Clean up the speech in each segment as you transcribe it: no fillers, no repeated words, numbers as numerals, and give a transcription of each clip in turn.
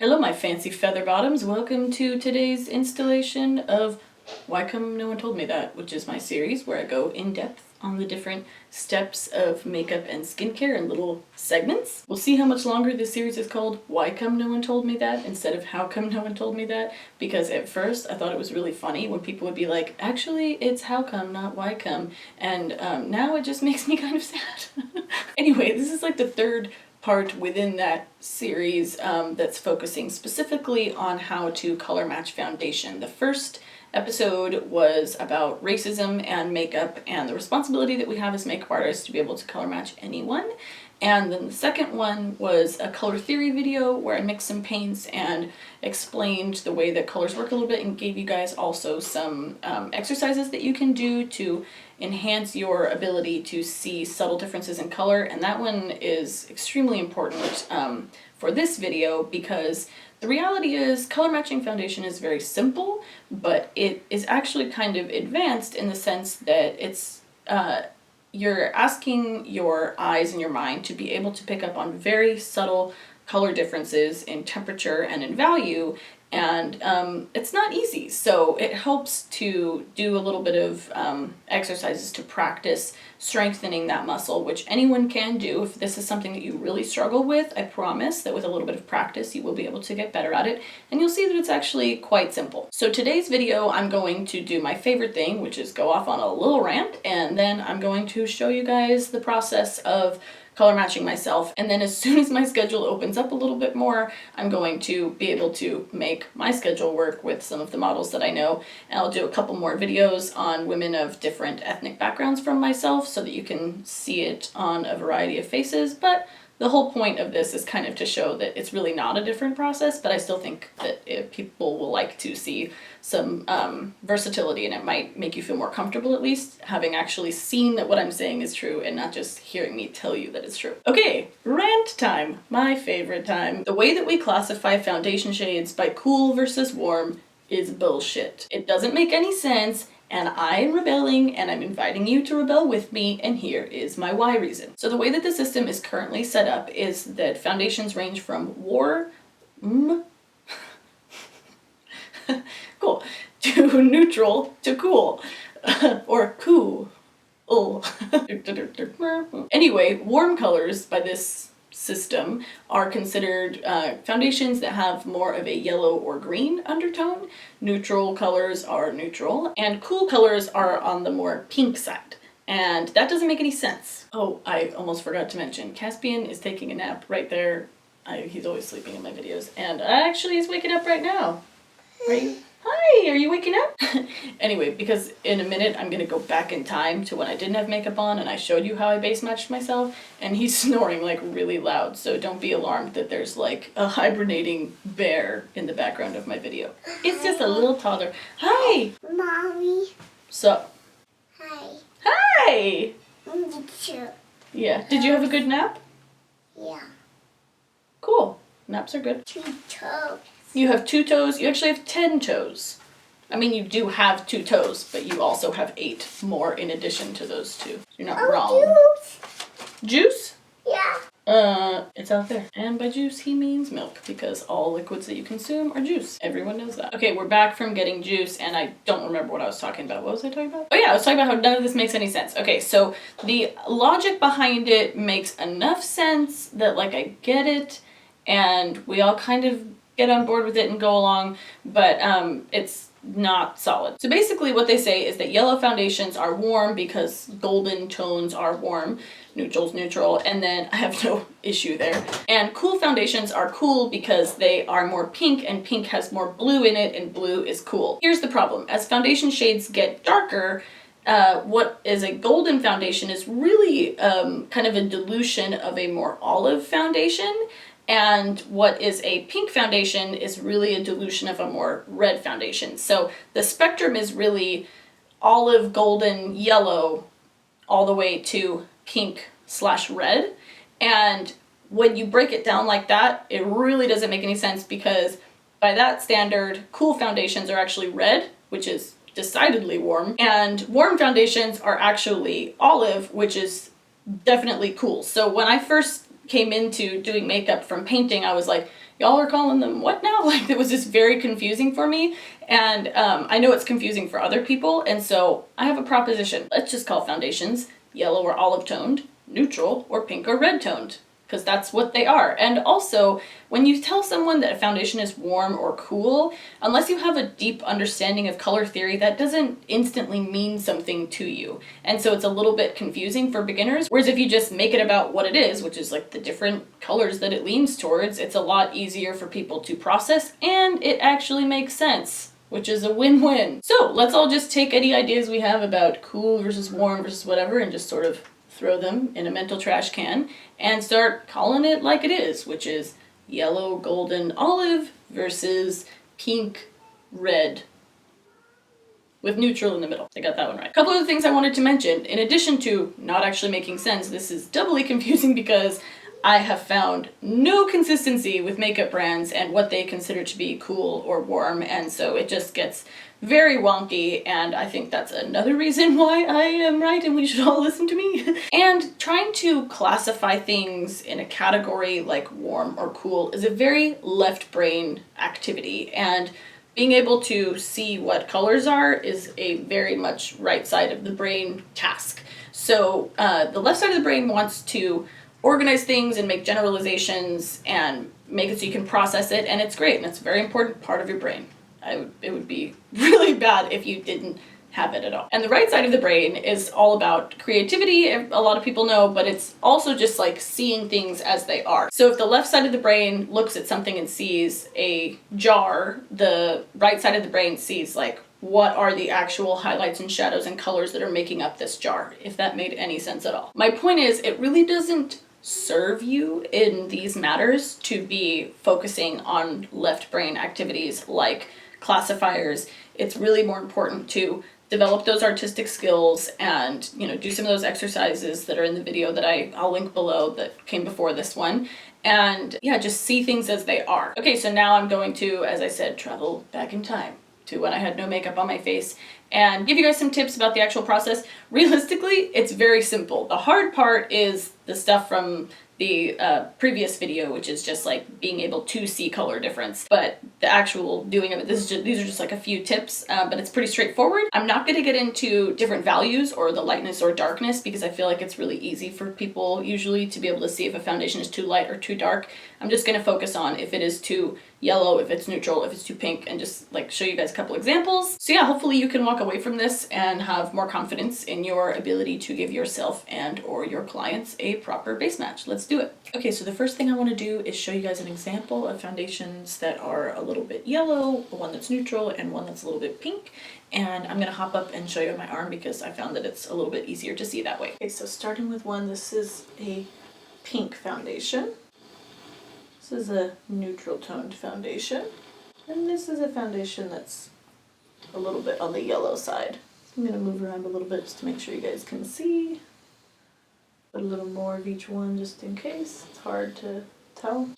Hello, my fancy feather bottoms. Welcome to today's installation of Why Come No One Told Me That, which is my series where I go in depth on the different steps of makeup and skincare in little segments. We'll see how much longer this series is called Why Come No One Told Me That instead of How Come No One Told Me That, because at first I thought it was really funny when people would be like, actually it's how come, not why come, and now it just makes me kind of sad. Anyway, this is like the third part within that series that's focusing specifically on how to color match foundation. The first episode was about racism and makeup and the responsibility that we have as makeup artists to be able to color match anyone. And then the second one was a color theory video where I mixed some paints and explained the way that colors work a little bit and gave you guys also some exercises that you can do to enhance your ability to see subtle differences in color. And that one is extremely important for this video because the reality is color matching foundation is very simple, but it is actually kind of advanced in the sense that it's you're asking your eyes and your mind to be able to pick up on very subtle color differences in temperature and in value, and it's not easy. So it helps to do a little bit of exercises to practice strengthening that muscle, which anyone can do. If this is something that you really struggle with, I promise that with a little bit of practice you will be able to get better at it, and you'll see that it's actually quite simple. So today's video I'm going to do my favorite thing, which is go off on a little rant, and then I'm going to show you guys the process of color matching myself, and then as soon as my schedule opens up a little bit more, I'm going to be able to make my schedule work with some of the models that I know, and I'll do a couple more videos on women of different ethnic backgrounds from myself so that you can see it on a variety of faces. But the whole point of this is kind of to show that it's really not a different process, but I still think that people will like to see some versatility, and it might make you feel more comfortable, at least having actually seen that what I'm saying is true and not just hearing me tell you that it's true. Okay, rant time, my favorite time. The way that we classify foundation shades by cool versus warm is bullshit. It doesn't make any sense, and I'm rebelling, and I'm inviting you to rebel with me, and here is my why reason. So the way that the system is currently set up is that foundations range from cool, to neutral to cool, or cool. Anyway, warm colors by this system are considered foundations that have more of a yellow or green undertone. Neutral colors are neutral, and cool colors are on the more pink side. And that doesn't make any sense. Oh, I almost forgot to mention, Caspian is taking a nap right there. He's always sleeping in my videos, and actually he's waking up right now. Right? Hi, are you waking up? Anyway, because in a minute I'm gonna go back in time to when I didn't have makeup on and I showed you how I base matched myself, and he's snoring like really loud, so don't be alarmed that there's like a hibernating bear in the background of my video. It's just a little toddler. Hi! Mommy. Sup? Hi. Hi! Me too. Yeah, did you have a good nap? Yeah. Cool. Naps are good. 2 toes. You have 2 toes? You actually have 10 toes. I mean, you do have 2 toes, but you also have 8 more in addition to those 2. You're not wrong. Juice. Juice? Yeah. It's out there. And by juice, he means milk, because all liquids that you consume are juice. Everyone knows that. Okay, we're back from getting juice, and I don't remember what I was talking about. What was I talking about? Oh yeah, I was talking about how none of this makes any sense. Okay, so the logic behind it makes enough sense that, like, I get it, and we all kind of get on board with it and go along, but it's not solid. So basically what they say is that yellow foundations are warm because golden tones are warm, neutral's neutral, and then I have no issue there. And cool foundations are cool because they are more pink, and pink has more blue in it, and blue is cool. Here's the problem. As foundation shades get darker, what is a golden foundation is really kind of a dilution of a more olive foundation, and what is a pink foundation is really a dilution of a more red foundation. So the spectrum is really olive, golden, yellow, all the way to pink/red. And when you break it down like that, it really doesn't make any sense, because by that standard, cool foundations are actually red, which is decidedly warm, and warm foundations are actually olive, which is definitely cool. So when I first came into doing makeup from painting, I was like, y'all are calling them what now? Like, it was just very confusing for me. And I know it's confusing for other people. And so I have a proposition. Let's just call foundations yellow or olive toned, neutral, or pink or red toned, because that's what they are. And also, when you tell someone that a foundation is warm or cool, unless you have a deep understanding of color theory, that doesn't instantly mean something to you. And so it's a little bit confusing for beginners. Whereas if you just make it about what it is, which is like the different colors that it leans towards, it's a lot easier for people to process, and it actually makes sense, which is a win-win. So let's all just take any ideas we have about cool versus warm versus whatever and just sort of throw them in a mental trash can and start calling it like it is, which is yellow, golden, olive versus pink, red, with neutral in the middle. I got that one right. A couple of the things I wanted to mention, in addition to not actually making sense, this is doubly confusing because I have found no consistency with makeup brands and what they consider to be cool or warm, and so it just gets very wonky, and I think that's another reason why I am right and we should all listen to me. And trying to classify things in a category like warm or cool is a very left brain activity, and being able to see what colors are is a very much right side of the brain task. So the left side of the brain wants to organize things and make generalizations and make it so you can process it, and it's great, and it's a very important part of your brain. It would be really bad if you didn't have it at all. And the right side of the brain is all about creativity, a lot of people know, but it's also just like seeing things as they are. So if the left side of the brain looks at something and sees a jar, the right side of the brain sees like, what are the actual highlights and shadows and colors that are making up this jar, if that made any sense at all. My point is, it really doesn't serve you in these matters to be focusing on left brain activities like classifiers. It's really more important to develop those artistic skills and, you know, do some of those exercises that are in the video that I'll link below that came before this one. And yeah, just see things as they are. Okay, so now I'm going to, as I said, travel back in time to when I had no makeup on my face and give you guys some tips about the actual process. Realistically, it's very simple. The hard part is the stuff from the previous video, which is just like being able to see color difference. But the actual doing of it, these are just like a few tips, but it's pretty straightforward. I'm not going to get into different values or the lightness or darkness because I feel like it's really easy for people usually to be able to see if a foundation is too light or too dark. I'm just going to focus on if it is too yellow, if it's neutral, if it's too pink, and just like show you guys a couple examples. So yeah, hopefully you can walk away from this and have more confidence in your ability to give yourself and or your clients a proper base match. Let's do it. Okay, so the first thing I want to do is show you guys an example of foundations that are a little bit yellow, one that's neutral, and one that's a little bit pink. And I'm going to hop up and show you on my arm because I found that it's a little bit easier to see that way. Okay, so starting with one, this is a pink foundation. This is a neutral toned foundation. And this is a foundation that's a little bit on the yellow side. So I'm going to move around a little bit just to make sure you guys can see. Put a little more of each one just in case. It's hard to tell.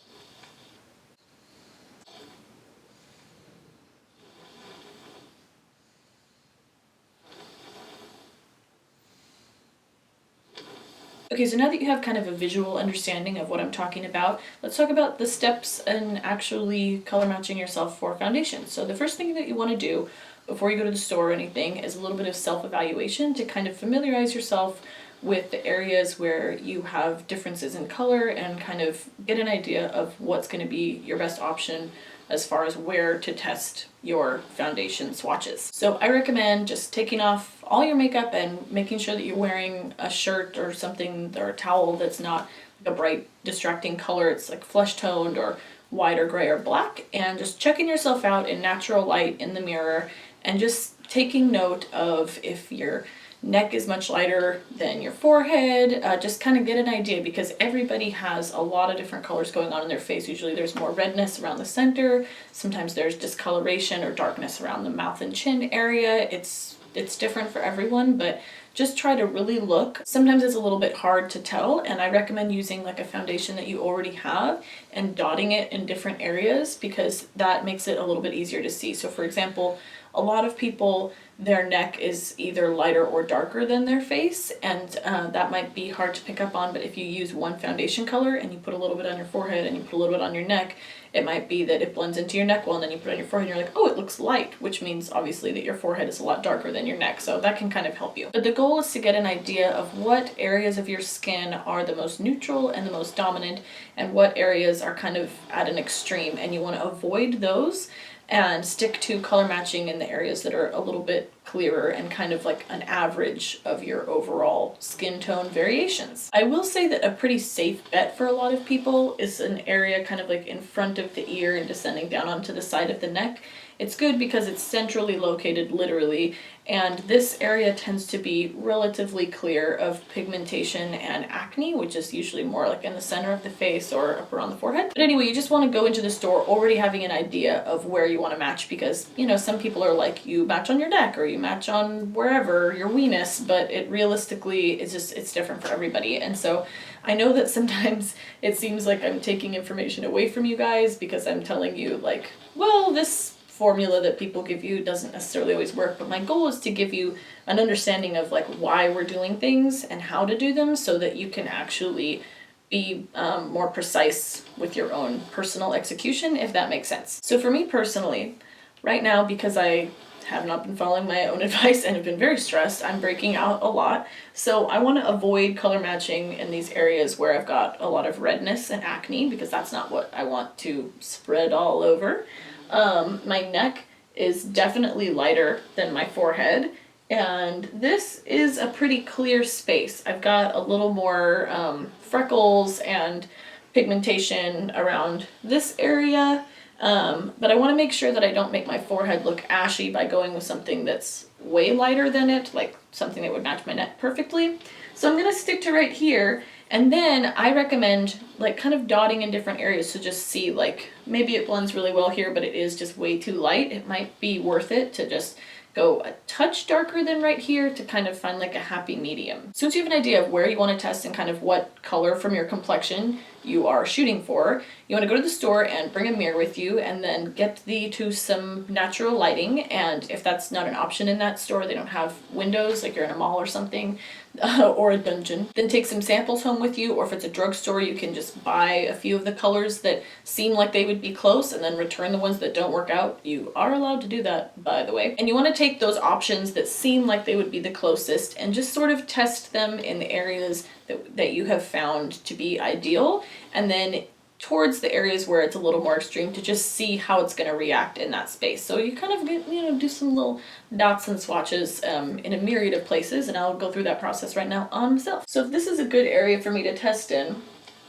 Okay, so now that you have kind of a visual understanding of what I'm talking about, let's talk about the steps in actually color matching yourself for foundation. So the first thing that you want to do before you go to the store or anything is a little bit of self-evaluation to kind of familiarize yourself with the areas where you have differences in color and kind of get an idea of what's going to be your best option as far as where to test your foundation swatches. So I recommend just taking off all your makeup and making sure that you're wearing a shirt or something or a towel that's not like a bright distracting color. It's like flesh toned or white or gray or black, and just checking yourself out in natural light in the mirror and just taking note of if your neck is much lighter than your forehead. Just kind of get an idea because everybody has a lot of different colors going on in their face. Usually there's more redness around the center. Sometimes there's discoloration or darkness around the mouth and chin area. It's different for everyone, but just try to really look. Sometimes it's a little bit hard to tell, and I recommend using like a foundation that you already have and dotting it in different areas because that makes it a little bit easier to see. So for example, a lot of people, their neck is either lighter or darker than their face, and that might be hard to pick up on, but if you use one foundation color and you put a little bit on your forehead and you put a little bit on your neck, it might be that it blends into your neck well, and then you put it on your forehead and you're like, oh, it looks light, which means obviously that your forehead is a lot darker than your neck, so that can kind of help you. But the goal is to get an idea of what areas of your skin are the most neutral and the most dominant, and what areas are kind of at an extreme, and you want to avoid those and stick to color matching in the areas that are a little bit clearer and kind of like an average of your overall skin tone variations. I will say that a pretty safe bet for a lot of people is an area kind of like in front of the ear and descending down onto the side of the neck. It's good because it's centrally located, literally, and this area tends to be relatively clear of pigmentation and acne, which is usually more like in the center of the face or up around the forehead. But anyway, you just want to go into the store already having an idea of where you want to match, because, you know, some people are like, you match on your neck or you match on wherever, your weenus, but it realistically is just, it's different for everybody. And so I know that sometimes it seems like I'm taking information away from you guys because I'm telling you like, well, this formula that people give you doesn't necessarily always work, but my goal is to give you an understanding of like why we're doing things and how to do them so that you can actually be more precise with your own personal execution, if that makes sense. So for me personally, right now, because I have not been following my own advice and have been very stressed, I'm breaking out a lot. So I want to avoid color matching in these areas where I've got a lot of redness and acne, because that's not what I want to spread all over. My neck is definitely lighter than my forehead, and this is a pretty clear space. I've got a little more freckles and pigmentation around this area, but I want to make sure that I don't make my forehead look ashy by going with something that's way lighter than it, like something that would match my neck perfectly. So I'm going to stick to right here. And then I recommend like kind of dotting in different areas to just see, like, maybe it blends really well here, but it is just way too light. It might be worth it to just go a touch darker than right here to kind of find like a happy medium. So once you have an idea of where you want to test and kind of what color from your complexion you are shooting for, you want to go to the store and bring a mirror with you and then get to some natural lighting. And if that's not an option in that store, they don't have windows, like you're in a mall or something, or a dungeon, then take some samples home with you, or if it's a drugstore, you can just buy a few of the colors that seem like they would be close and then return the ones that don't work out. You are allowed to do that, by the way. And you want to take those options that seem like they would be the closest and just sort of test them in the areas that you have found to be ideal, and then towards the areas where it's a little more extreme to just see how it's going to react in that space. So you kind of get, do some little dots and swatches in a myriad of places, and I'll go through that process right now on myself. So if this is a good area for me to test in,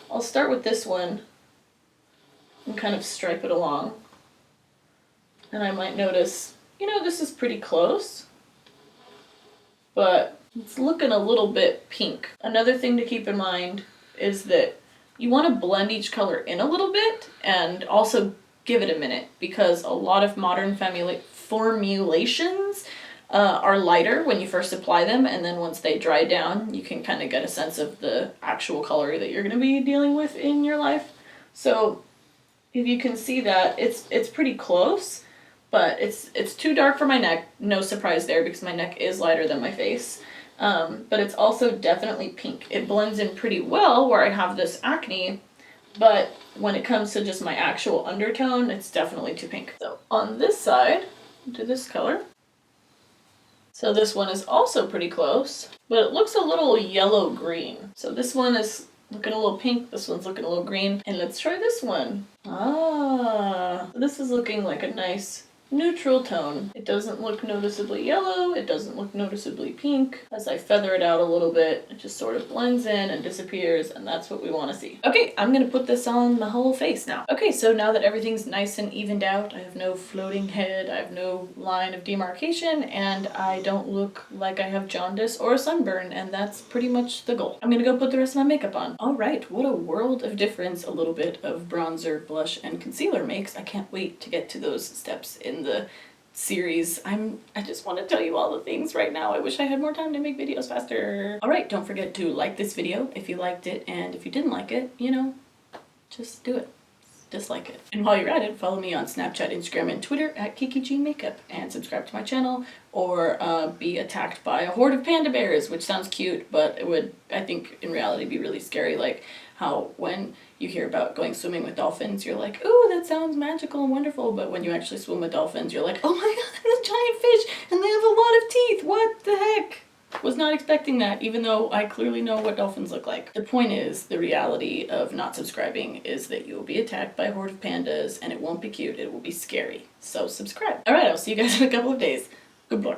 I'll start with this one and kind of stripe it along. And I might notice, this is pretty close, but it's looking a little bit pink. Another thing to keep in mind is that you want to blend each color in a little bit and also give it a minute, because a lot of modern formulations are lighter when you first apply them, and then once they dry down, you can kind of get a sense of the actual color that you're going to be dealing with in your life. So if you can see that, it's pretty close, but it's too dark for my neck. No surprise there, because my neck is lighter than my face. But it's also definitely pink. It blends in pretty well where I have this acne, but when it comes to just my actual undertone, it's definitely too pink. So on this side, do this color. So this one is also pretty close, but it looks a little yellow-green. So this one is looking a little pink, this one's looking a little green, and let's try this one. This is looking like a nice neutral tone. It doesn't look noticeably yellow, it doesn't look noticeably pink. As I feather it out a little bit, it just sort of blends in and disappears, and that's what we want to see. Okay, I'm gonna put this on the whole face now. Okay, so now that everything's nice and evened out, I have no floating head, I have no line of demarcation, and I don't look like I have jaundice or a sunburn, and that's pretty much the goal. I'm gonna go put the rest of my makeup on. Alright, what a world of difference a little bit of bronzer, blush, and concealer makes. I can't wait to get to those steps in the series. I just want to tell you all the things right now. I wish I had more time to make videos faster. Alright, don't forget to like this video if you liked it, and if you didn't like it, just do it. dislike it. And while you're at it, follow me on Snapchat, Instagram, and Twitter at Kiki Makeup, and subscribe to my channel, or be attacked by a horde of panda bears, which sounds cute, but it would, I think, in reality be really scary, like how when you hear about going swimming with dolphins, you're like, ooh, that sounds magical and wonderful, but when you actually swim with dolphins, you're like, oh my god, that's a giant fish, and they have a lot of teeth, what the heck? Was not expecting that, even though I clearly know what dolphins look like. The point is, the reality of not subscribing is that you will be attacked by a horde of pandas, and it won't be cute, it will be scary. So subscribe. Alright, I'll see you guys in a couple of days. Goodbye.